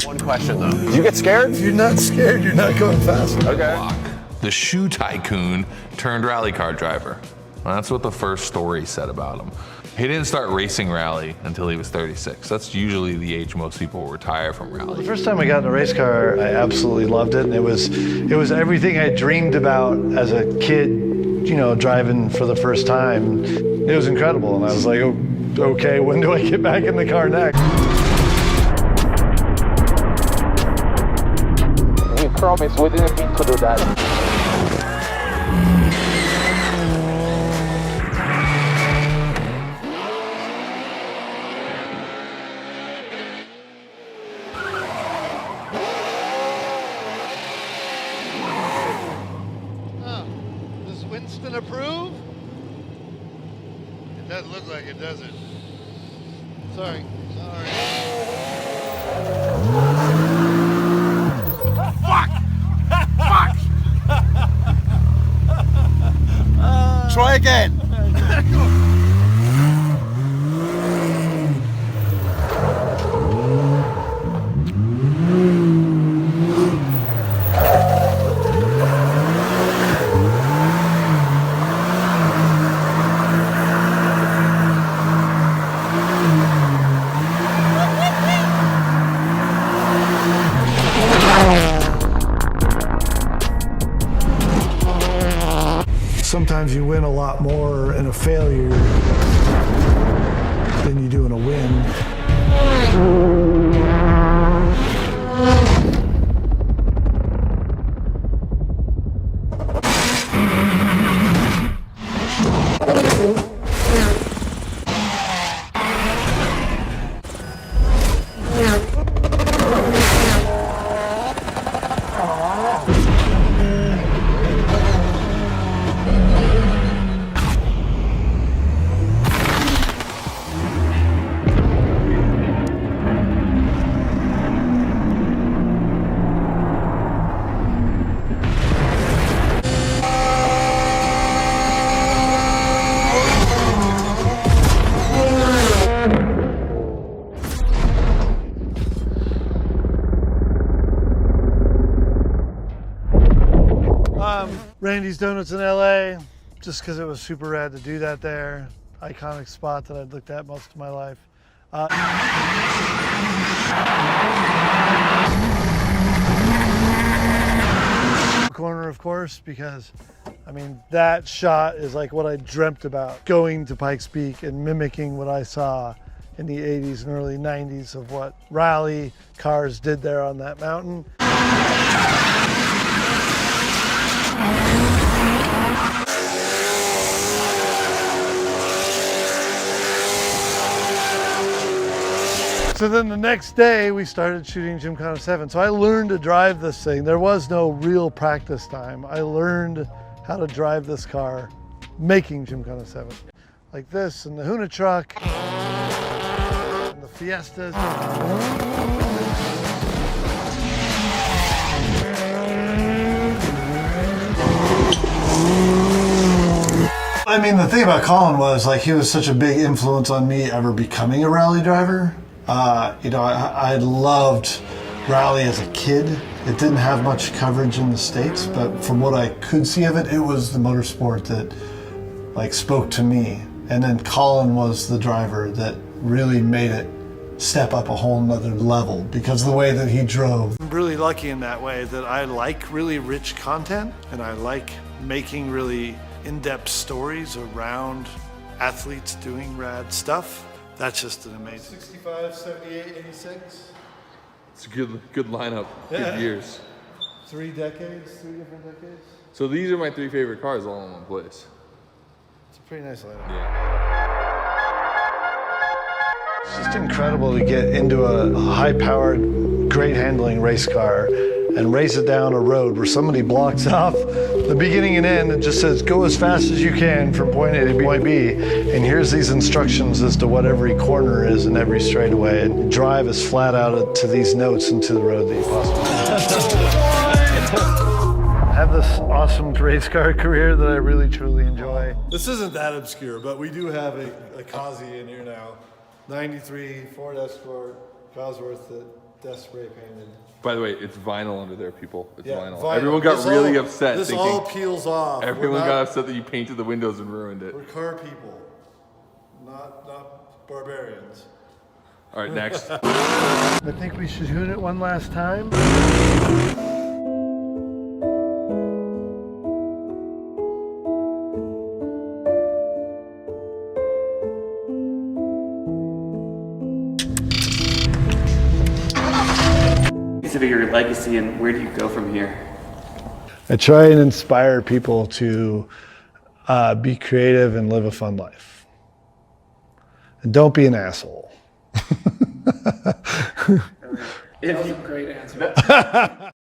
One question though. Did you get scared? If you're not scared, you're not going fast. Okay. The shoe tycoon turned rally car driver. Well, that's what the first story said about him. He didn't start racing rally until he was 36. That's usually the age most people retire from rally. The first time I got in a race car, I absolutely loved it. And it was everything I dreamed about as a kid, you know, driving for the first time. It was incredible. And I was like, oh, okay, when do I get back in the car next? We promise we didn't mean to do that. Does Winston approve? It doesn't look like it, does it? Sorry. Fuck! Try again. Sometimes you win a lot more in a failure than you do in a win. Randy's Donuts in LA, just because it was super rad to do that there. Iconic spot that I'd looked at most of my life. Corner, of course, because I mean, that shot is like what I dreamt about, going to Pikes Peak and mimicking what I saw in the 80s and early 90s of what rally cars did there on that mountain. So then the next day we started shooting Gymkhana 7. So I learned to drive this thing. There was no real practice time. I learned how to drive this car making Gymkhana 7. Like this and the Hoon truck and the Fiestas. I mean, the thing about Colin was like he was such a big influence on me ever becoming a rally driver. You know, I loved rally as a kid. It didn't have much coverage in the States, but from what I could see of it, it was the motorsport that like spoke to me. And then Colin was the driver that really made it step up a whole nother level because of the way that he drove. I'm really lucky in that way that I like really rich content and I like making really in-depth stories around athletes doing rad stuff. That's just an amazing. 65, 78, 86. It's a good lineup, Yeah. good years. 3 decades, 3 different decades. So these are my 3 favorite cars all in one place. It's a pretty nice lineup. Yeah. It's just incredible to get into a high-powered, great handling race car and race it down a road where somebody blocks off the beginning and end and just says, go as fast as you can from point A to point B. And here's these instructions as to what every corner is and every straightaway. And drive as flat out to these notes into the road that you possibly can. I have this awesome race car career that I really, truly enjoy. This isn't that obscure, but we do have a Kazi in here now. 93 Ford Escort, Cosworth that death spray painted. By the way, it's vinyl under there, people. It's Yeah, vinyl. Everyone got This really all- upset. This thinking, all peels off. everyone got upset that you painted the windows and ruined it. We're car people, not barbarians. All right, next. I think we should hoon it one last time. Of your legacy, and where do you go from here? I try and inspire people to be creative and live a fun life. And don't be an asshole. That was a great answer.